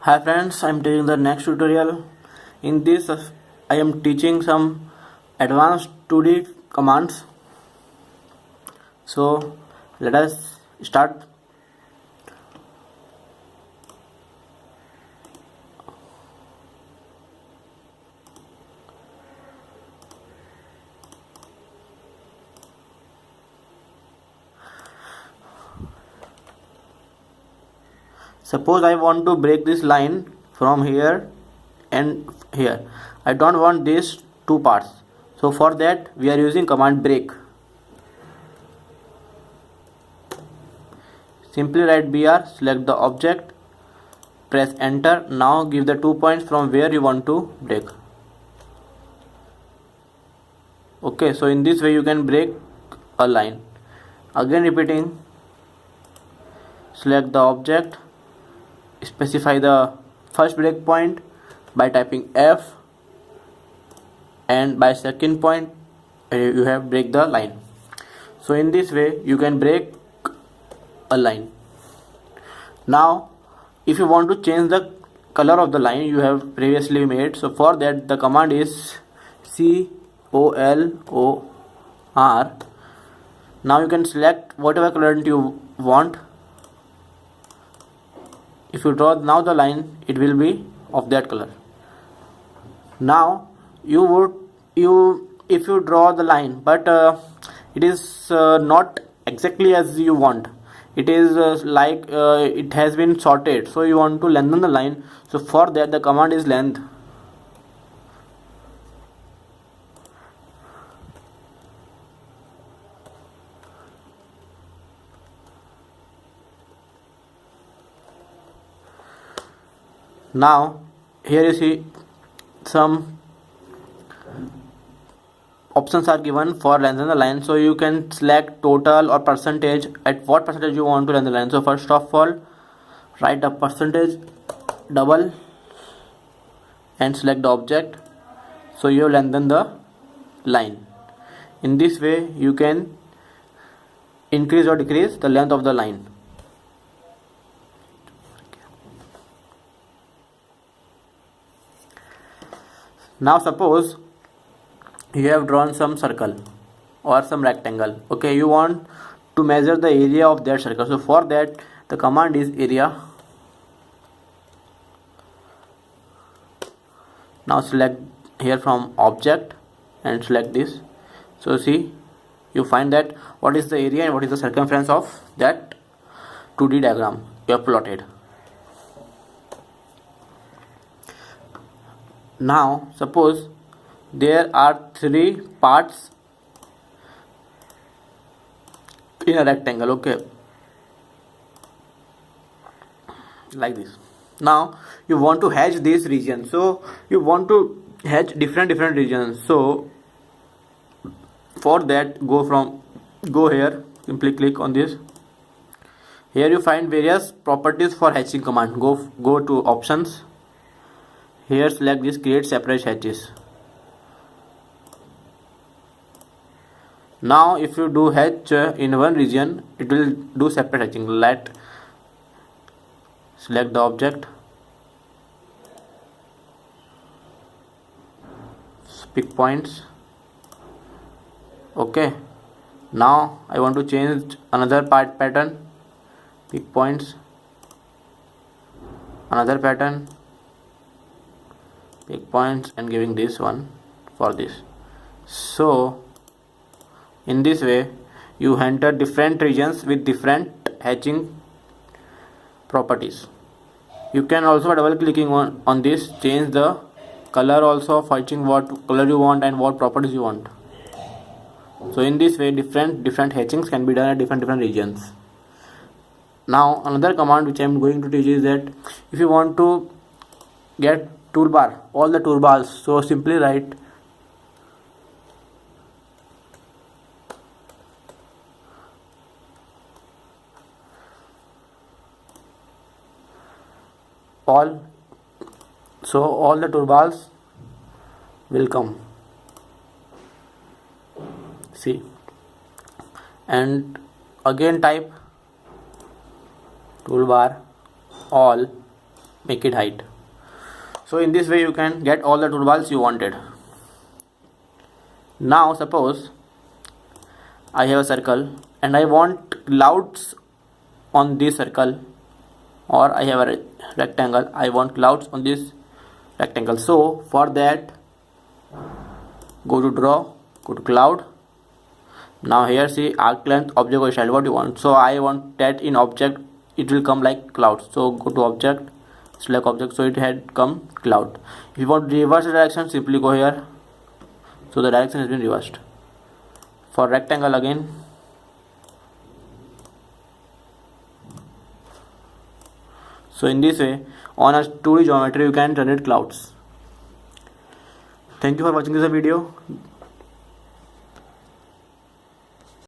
Hi friends, I am taking the next tutorial. In this, I am teaching some advanced 2D commands. So let us start. Suppose I want to break this line from here and here. I don't want these two parts. So for that we are using command break. Simply write BR, select the object, press enter. Now give the 2 points from where you want to break. Okay, so in this way you can break a line. Again repeating, select the object, specify the first breakpoint by typing F, and by second point you have break the line. So in this way you can break a line. Now if you want to change the color of the line you have previously made, so for that the command is COLOR. Now you can select whatever color you want. If you draw now the line, it will be of that color. Now if you draw the line but it is not exactly as you want, it is it has been sorted, so you want to lengthen the line. So for that the command is length. Now here you see some options are given for lengthen the line, so you can select total or percentage, at what percentage you want to lengthen the line. So first of all write the percentage double and select the object, so you lengthen the line. In this way you can increase or decrease the length of the line. Now suppose you have drawn some circle or some rectangle. Okay, you want to measure the area of that circle. So for that the command is area. Now select here from object and select this. So see, you find that what is the area and what is the circumference of that 2D diagram you have plotted. Now suppose there are 3 parts in a rectangle. Okay, like this. Now you want to hatch this region, so you want to hatch different regions. So for that go here, simply click on this. Here you find various properties for hatching command. Go to options. Here select this create separate hatches. Now if you do hatch in one region, it will do separate hatching. Select the object, pick points. Okay, now I want to change another pattern. Pick points, another pattern, pick points, and giving this one for this. So in this way you enter different regions with different hatching properties. You can also by double clicking on this change the color also of hatching, what color you want and what properties you want. So in this way different hatchings can be done at different regions. Now another command which I am going to teach is that if you want to get toolbar, all the toolbars, so simply write all, so all the toolbars will come. See, and again type toolbar all make it height. So in this way you can get all the toolbars you wanted. Now suppose I have a circle and I want clouds on this circle, or I have a rectangle, I want clouds on this rectangle. So for that, go to draw, go to cloud. Now here see arc length, object or style, what you want. So I want that in object it will come like clouds. So go to object, select object, so it had come cloud. If you want to reverse the direction, simply go here. So the direction has been reversed. For rectangle again, so in this way on a 2D geometry you can generate clouds. Thank you for watching this video.